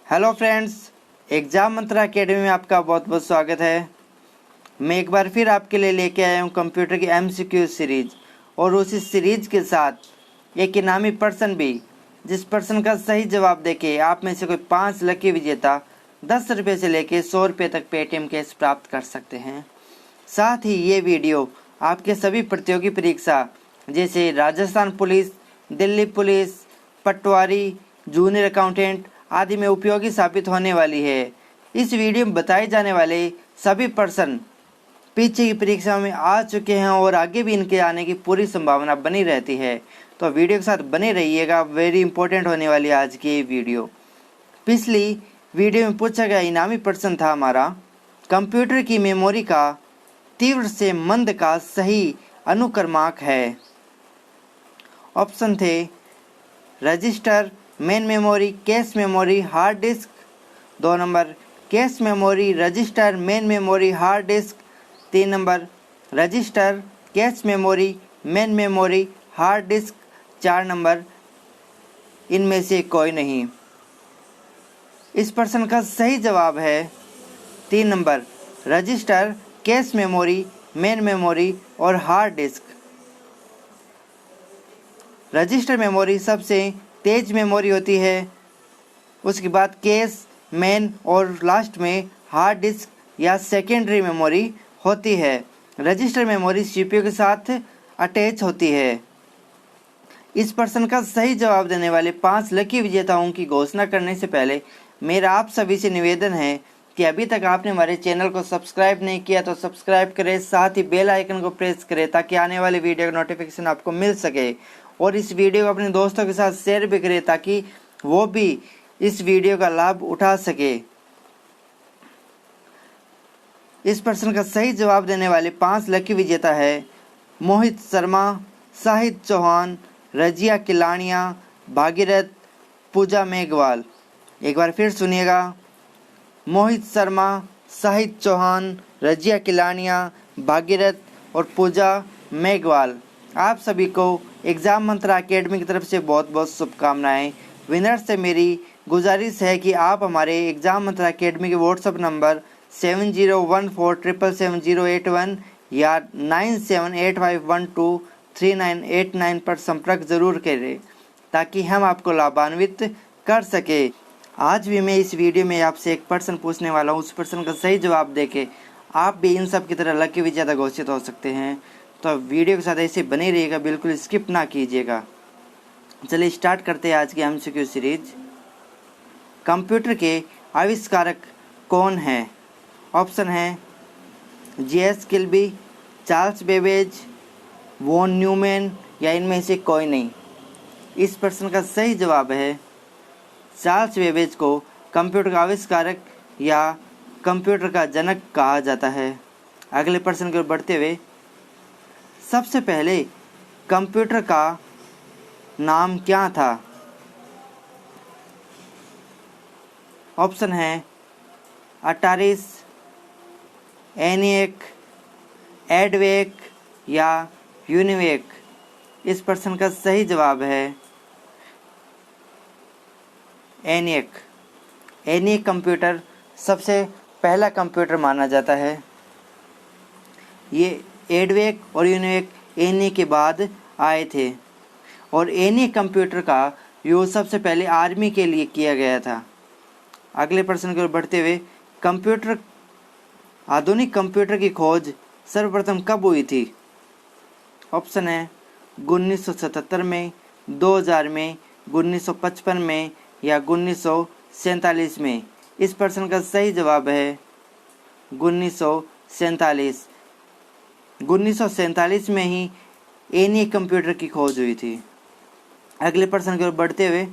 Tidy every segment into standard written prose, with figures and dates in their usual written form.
Hello friends, exam मंत्रा academy में आपका बहुत बहुत स्वागत है। मैं एक बार फिर आपके लिए लेके आया हूँ कंप्यूटर की एमसीक्यू सीरीज और उसी सीरीज के साथ एक इनामी पर्सन भी, जिस पर्सन का सही जवाब देके आप में से कोई 5 लकी विजेता 10 रुपये से लेके 100 रुपये तक पेटीएम कैश प्राप्त कर सकते हैं। साथ ही ये वीडियो आपके सभी प्रतियोगी परीक्षा जैसे राजस्थान पुलिस, दिल्ली पुलिस, पटवारी, जूनियर अकाउंटेंट आदि में उपयोगी साबित होने वाली है। इस वीडियो में बताए जाने वाले सभी पर्सन पीछे की परीक्षा में आ चुके हैं और आगे भी इनके आने की पूरी संभावना बनी रहती है, तो वीडियो के साथ बने रहिएगा। वेरी इंपॉर्टेंट होने वाली आज की ये वीडियो। पिछली वीडियो में पूछा गया इनामी प्रश्न था हमारा, कंप्यूटर की मेमोरी का तीव्र से मंद का सही अनुक्रमांक है। ऑप्शन थे register, main memory, cache memory, hard disk. 2 number cache memory, register, main memory, hard disk. 3 number register, cache memory, main memory, hard disk. 4 number इनमें से कोई नहीं। इस प्रश्न का सही जवाब है 3 number register, cache memory, main memory और हार्ड डिस्क। रजिस्टर मेमोरी सबसे तेज मेमोरी होती है, उसके बाद कैश, मेन और लास्ट में हार्ड डिस्क या सेकेंडरी मेमोरी होती है। रजिस्टर मेमोरी सीपीयू के साथ अटैच होती है। इस प्रश्न का सही जवाब देने वाले 5 लकी विजेताओं की घोषणा करने से पहले मेरा आप सभी से निवेदन है कि अभी तक आपने हमारे चैनल को सब्सक्राइब नहीं किया तो सब्सक्राइब करें, साथ ही बेल आइकन को प्रेस करें ताकि आने वाले वीडियो का नोटिफिकेशन आपको मिल सके। और इस वीडियो को अपने दोस्तों के साथ शेयर भी करें ताकि वो भी इस वीडियो का लाभ उठा सके। इस प्रश्न का सही जवाब देने वाले 5 लकी विजेता है मोहित शर्मा, साहिद चौहान, रजिया किलानिया, भागीरथ, पूजा मेघवाल। एक बार फिर सुनिएगा, मोहित शर्मा, साहिद चौहान, रजिया किलानिया, भागीरथ और पूजा मेघवाल। आप सभी को एग्ज़ाम मंत्रा अकेडमी की तरफ से बहुत बहुत शुभकामनाएं। विनर से मेरी गुजारिश है कि आप हमारे एग्ज़ाम मंत्रा अकेडमी के व्हाट्सएप नंबर 7014777081 या 9785123989 पर संपर्क ज़रूर करें ताकि हम आपको लाभान्वित कर सके। आज भी मैं इस वीडियो में आपसे एक प्रश्न पूछने वाला हूँ, उस प्रश्न का सही जवाब देके आप भी इन सब की तरह लकी विजेता घोषित हो सकते हैं। तो वीडियो के साथ ऐसे बने रहिएगा, बिल्कुल स्किप ना कीजिएगा। चलिए स्टार्ट करते हैं आज की एमसीक्यू सीरीज। कंप्यूटर के आविष्कारक कौन हैं? ऑप्शन है JS Kilby, Charles Babbage, von Neumann या इनमें से कोई नहीं। इस प्रश्न का सही जवाब है चार्ल्स बेबेज को कंप्यूटर का आविष्कारक या कंप्यूटर का जनक कहा जाता है। अगले प्रश्न की ओर बढ़ते हुए, सबसे पहले कंप्यूटर का नाम क्या था? ऑप्शन है अटारिस, एनिएक, एडवेक या यूनिवेक। इस प्रश्न का सही जवाब है एनिएक। एनिएक कंप्यूटर सबसे पहला कंप्यूटर माना जाता है। ये एडवेक और यूनिवेक एनिएक के बाद आए थे और एनिएक कंप्यूटर का यूज सबसे पहले आर्मी के लिए किया गया था। अगले प्रश्न की ओर बढ़ते हुए, आधुनिक कंप्यूटर की खोज सर्वप्रथम कब हुई थी? ऑप्शन है 1977 में, 2000 में, 1955 में या 1947 में। इस प्रश्न का सही जवाब है 1947। 1947 में ही एनिएक कंप्यूटर की खोज हुई थी। अगले प्रश्न की ओर बढ़ते हुए,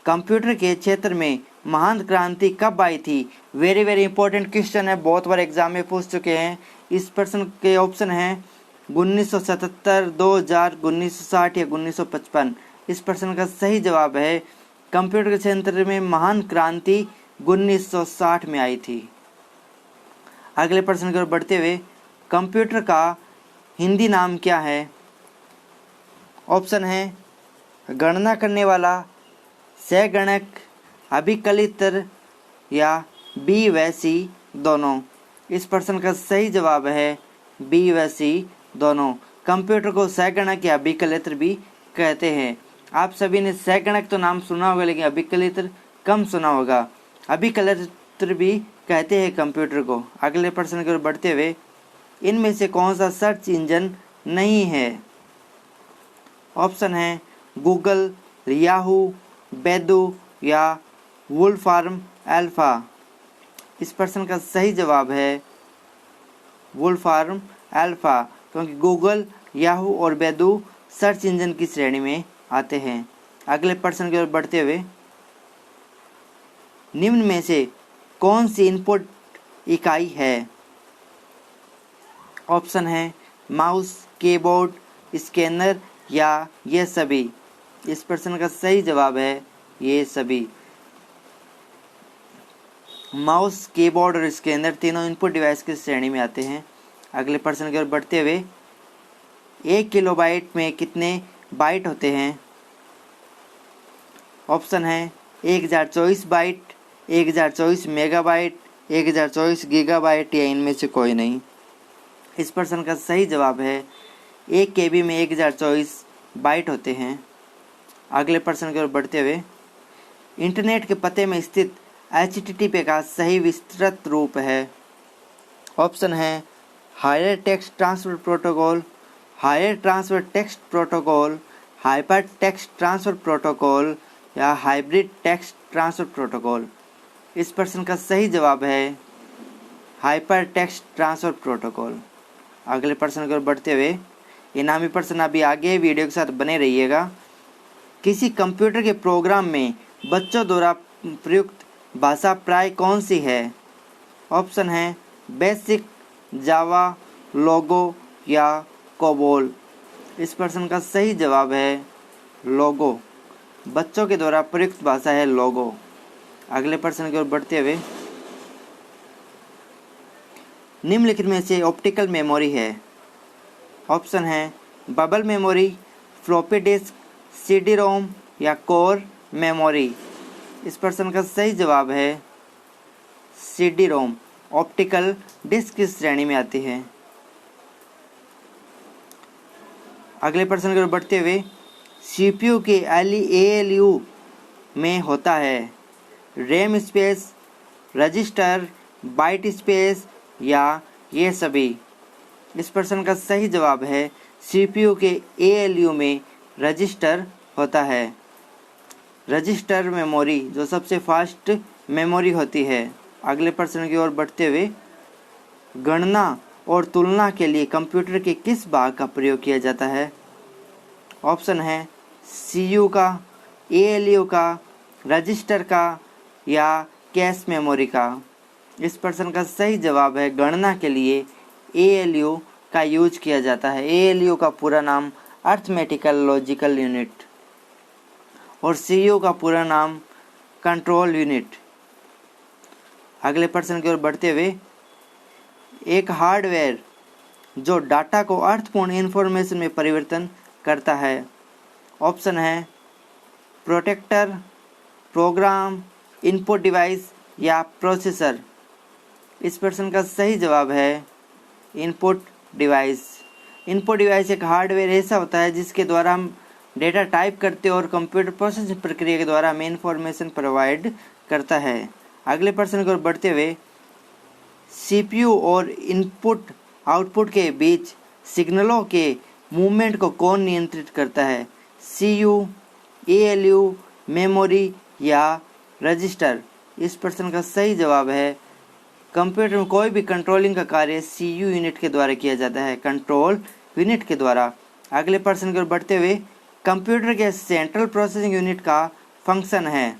कंप्यूटर के क्षेत्र में महान क्रांति कब आई थी? वेरी वेरी इंपॉर्टेंट क्वेश्चन है, बहुत बार एग्जाम में पूछ चुके हैं। इस प्रश्न के ऑप्शन हैं 1977, 2000, 1960 या 1955। इस प्रश्न का सही जवाब है कंप्यूटर के क्षेत्र में महान क्रांति 1960 में आई थी। अगले प्रश्न की ओर बढ़ते हुए, कंप्यूटर का हिंदी नाम क्या है? ऑप्शन है गणना करने वाला, सहगणक, अभिकलितर या बी व सी दोनों। इस प्रश्न का सही जवाब है बी व सी दोनों। कंप्यूटर को सहगणक या अभिकलितर भी कहते हैं। आप सभी ने सहगणक तो नाम सुना होगा, लेकिन अभिकलितर कम सुना होगा। अभिकलितर भी कहते हैं कंप्यूटर को। अगले प्रश्न की ओर बढ़ते हुए, इनमें से कौन सा सर्च इंजन नहीं है? ऑप्शन है गूगल, याहू, बैदू या वुलफार्म अल्फा। इस प्रश्न का सही जवाब है वुलफार्म अल्फा, क्योंकि गूगल, याहू और बैदू सर्च इंजन की श्रेणी में आते हैं। अगले प्रश्न की ओर बढ़ते हुए, निम्न में से कौन सी इनपुट इकाई है? ऑप्शन है माउस, कीबोर्ड, स्कैनर या ये सभी। इस प्रश्न का सही जवाब है ये सभी। माउस, कीबोर्ड और स्कैनर तीनों इनपुट डिवाइस की श्रेणी में आते हैं। अगले प्रश्न की ओर बढ़ते हुए, 1 किलोबाइट में कितने बाइट होते हैं? ऑप्शन है 1024 बाइट, 1024 मेगाबाइट, 1024 गीगाबाइट या इनमें से कोई नहीं। इस प्रश्न का सही जवाब है 1 KB में 1024 बाइट होते हैं। अगले प्रश्न की ओर बढ़ते हुए, इंटरनेट के पते में स्थित HTTP का सही विस्तृत रूप है। ऑप्शन है higher text transfer protocol, higher transfer text protocol, hyper text transfer protocol या हाइब्रिड टेक्स्ट ट्रांसफर प्रोटोकॉल। इस प्रश्न का सही जवाब है हाइपर टेक्स्ट ट्रांसफर प्रोटोकॉल। अगले प्रश्न की ओर बढ़ते हुए, इनामी प्रश्न अभी आगे वीडियो के साथ बने रहिएगा। किसी कंप्यूटर के प्रोग्राम में बच्चों द्वारा प्रयुक्त भाषा प्राय कौन सी है? ऑप्शन है बेसिक, जावा, लोगो या कोबोल। इस प्रश्न का सही जवाब है लोगो। बच्चों के द्वारा प्रयुक्त भाषा है लोगो। अगले प्रश्न की ओर बढ़ते हुए, निम्नलिखित में से ऑप्टिकल मेमोरी है? ऑप्शन है bubble memory, floppy disk, CD रोम या कोर मेमोरी। इस प्रश्न का सही जवाब है CD रोम। ऑप्टिकल डिस्क की श्रेणी में आती है। अगले प्रश्न की ओर बढ़ते हुए, CPU के ALU में होता है RAM space, register, byte space या ये सभी। इस प्रश्न का सही जवाब है CPU के ALU में रजिस्टर होता है। रजिस्टर मेमोरी जो सबसे फास्ट मेमोरी होती है। अगले प्रश्न की ओर बढ़ते हुए, गणना और तुलना के लिए कंप्यूटर के किस भाग का प्रयोग किया जाता है? ऑप्शन है CPU का, ALU का, रजिस्टर का या कैश मेमोरी का। इस प्रश्न का सही जवाब है गणना के लिए ALU का यूज किया जाता है। ALU का पूरा नाम अर्थमेटिकल लॉजिकल यूनिट और CPU का पूरा नाम कंट्रोल यूनिट। अगले प्रश्न की ओर बढ़ते हुए, एक हार्डवेयर जो डाटा को अर्थपूर्ण इंफॉर्मेशन में परिवर्तन करता है। ऑप्शन है प्रोटेक्टर, प्रोग्राम, इनपुट डिवाइस या प्रोसेसर। इस प्रश्न का सही जवाब है इनपुट डिवाइस। इनपुट डिवाइस एक हार्डवेयर ऐसा होता है जिसके द्वारा हम डेटा टाइप करते हैं और कंप्यूटर प्रोसेसिंग प्रक्रिया के द्वारा हमें इंफॉर्मेशन प्रोवाइड करता है। अगले प्रश्न की ओर बढ़ते हुए, CPU और इनपुट आउटपुट के बीच सिग्नलों के मूवमेंट को कौन नियंत्रित करता है? CPU, ALU, मेमोरी या रजिस्टर। इस प्रश्न का सही जवाब है कंप्यूटर में कोई भी कंट्रोलिंग का कार्य CPU यूनिट के द्वारा किया जाता है, कंट्रोल यूनिट के द्वारा। अगले प्रश्न की ओर बढ़ते हुए, कंप्यूटर के सेंट्रल प्रोसेसिंग यूनिट का फंक्शन है?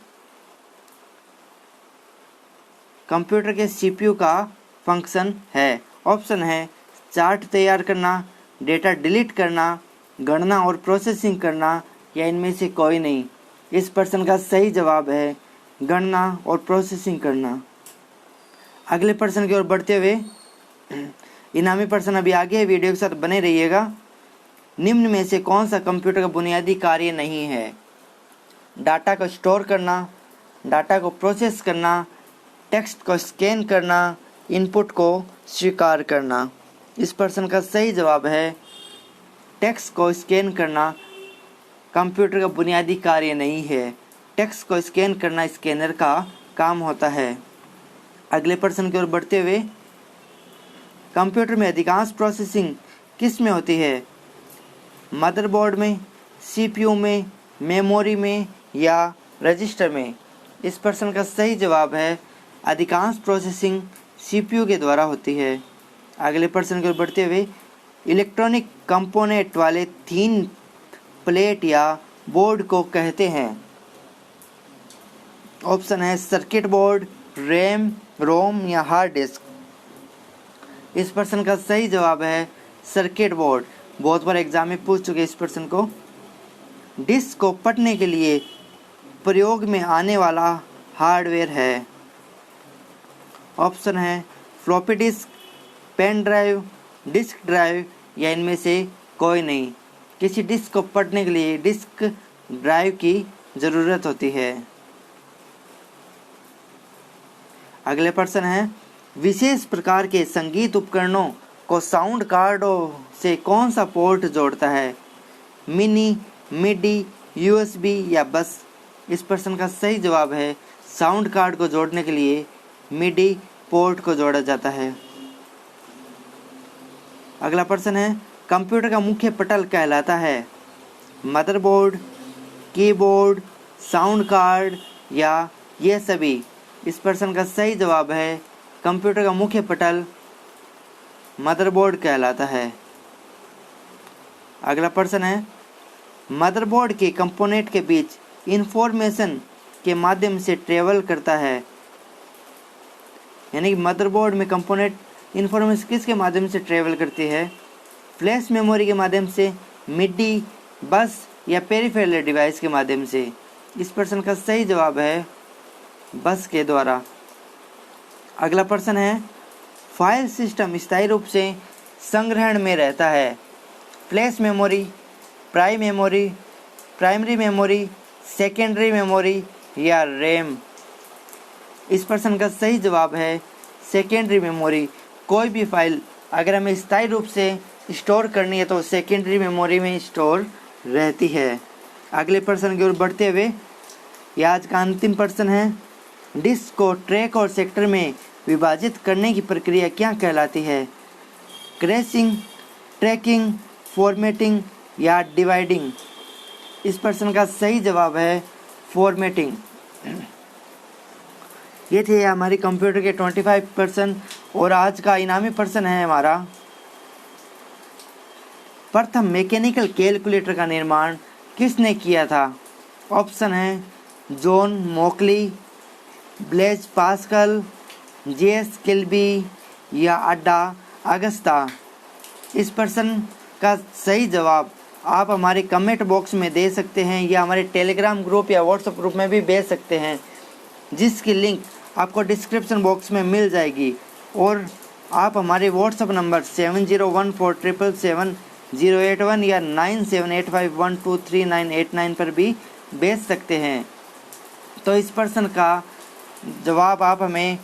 कंप्यूटर के CPU का फंक्शन है। ऑप्शन है चार्ट तैयार करना, डेटा डिलीट करना, गणना और प्रोसेसिंग करना या इनमें से कोई नहीं। इस प्रश्न का सही जवाब है गणना और प्रोसेसिंग करना। अगले प्रश्न की ओर बढ़ते हुए, इनामी प्रश्न अभी आगे वीडियो के साथ बने रहिएगा। निम्न में से कौन सा कंप्यूटर का बुनियादी कार्य नहीं है? डाटा को स्टोर करना, डाटा को प्रोसेस करना, टेक्स्ट को स्कैन करना, इनपुट को स्वीकार करना। इस प्रश्न का सही जवाब है टेक्स्ट को स्कैन करना कंप्यूटर का बुनियादी कार्य नहीं है। टेक्स्ट को स्कैन करना स्कैनर का काम होता है। अगले प्रश्न की ओर बढ़ते हुए, कंप्यूटर में अधिकांश प्रोसेसिंग किस में होती है? मदरबोर्ड में, सीपीयू में, मेमोरी में या रजिस्टर में? इस प्रश्न का सही जवाब है अधिकांश प्रोसेसिंग सीपीयू के द्वारा होती है। अगले प्रश्न की ओर बढ़ते हुए, इलेक्ट्रॉनिक कंपोनेंट वाले 3 प्लेट या बोर्ड को कहते हैं? ऑप्शन है सर्किट बोर्ड, रैम, रोम या हार्ड डिस्क। इस प्रश्न का सही जवाब है सर्किट बोर्ड। बहुत बार एग्जाम में पूछ चुके इस प्रश्न को। डिस्क को पढ़ने के लिए प्रयोग में आने वाला हार्डवेयर है? ऑप्शन है floppy disk, pen drive, disk drive या इनमें से कोई नहीं। किसी डिस्क को पढ़ने के लिए डिस्क ड्राइव की ज़रूरत होती है। अगले प्रश्न है, विशेष प्रकार के संगीत उपकरणों को साउंड कार्डों से कौन सा पोर्ट जोड़ता है? मिनी, मिडी, यूएसबी या बस? इस प्रश्न का सही जवाब है साउंड कार्ड को जोड़ने के लिए मिडी पोर्ट को जोड़ा जाता है। अगला प्रश्न है, कंप्यूटर का मुख्य पटल कहलाता है? मदरबोर्ड, कीबोर्ड, साउंड कार्ड या ये सभी? इस प्रश्न का सही जवाब है कंप्यूटर का मुख्य पटल मदरबोर्ड कहलाता है। अगला प्रश्न है, मदरबोर्ड के कंपोनेंट के बीच इंफॉर्मेशन के माध्यम से ट्रेवल करता है? यानी कि मदरबोर्ड में कंपोनेंट इंफॉर्मेशन किसके माध्यम से ट्रेवल करती है? फ्लैश मेमोरी के माध्यम से, मिडी, बस या पेरिफेरल डिवाइस के माध्यम से? इस प्रश्न का सही जवाब है बस के द्वारा। अगला प्रश्न है, फाइल सिस्टम स्थायी रूप से संग्रहण में रहता है? Flash memory, primary memory, secondary memory या रैम? इस प्रश्न का सही जवाब है सेकेंडरी मेमोरी। कोई भी फाइल अगर हमें स्थायी रूप से स्टोर करनी है तो सेकेंडरी मेमोरी में स्टोर रहती है। अगले प्रश्न की ओर बढ़ते हुए, यह आज का अंतिम प्रश्न है, डिस्क को ट्रैक और सेक्टर में विभाजित करने की प्रक्रिया क्या कहलाती है? क्रैशिंग, ट्रैकिंग, फॉर्मेटिंग या डिवाइडिंग? इस प्रश्न का सही जवाब है फॉर्मेटिंग। ये थे हमारी कंप्यूटर के 25 प्रश्न और आज का इनामी प्रश्न है हमारा, प्रथम मैकेनिकल कैलकुलेटर का निर्माण किसने किया था? ऑप्शन है John Mauchly, Blaise Pascal, JS Kilby या अड्डा अगस्ता? इस प्रश्न का सही जवाब आप हमारे कमेंट बॉक्स में दे सकते हैं या हमारे टेलीग्राम ग्रुप या व्हाट्सएप ग्रुप में भी भेज सकते हैं, जिसकी लिंक आपको डिस्क्रिप्शन बॉक्स में मिल जाएगी। और आप हमारे व्हाट्सएप नंबर 7014777081 या 9785123989 पर भी भेज सकते हैं। तो इस प्रश्न का जवाब आप हमें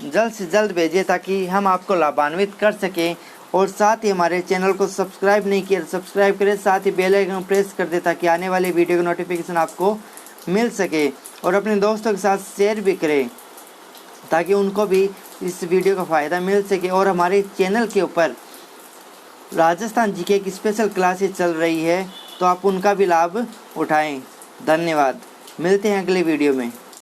जल्द से जल्द भेजिए ताकि हम आपको लाभान्वित कर सकें। और साथ ही हमारे चैनल को सब्सक्राइब नहीं किया सब्सक्राइब करें, साथ ही बेल आइकन प्रेस कर दें ताकि आने वाले वीडियो की नोटिफिकेशन आपको मिल सके। और अपने दोस्तों के साथ शेयर भी करें ताकि उनको भी इस वीडियो का फ़ायदा मिल सके। और हमारे चैनल के ऊपर राजस्थान जीके की स्पेशल क्लासेस चल रही है तो आप उनका भी लाभ उठाएं। धन्यवाद। मिलते हैं अगले वीडियो में।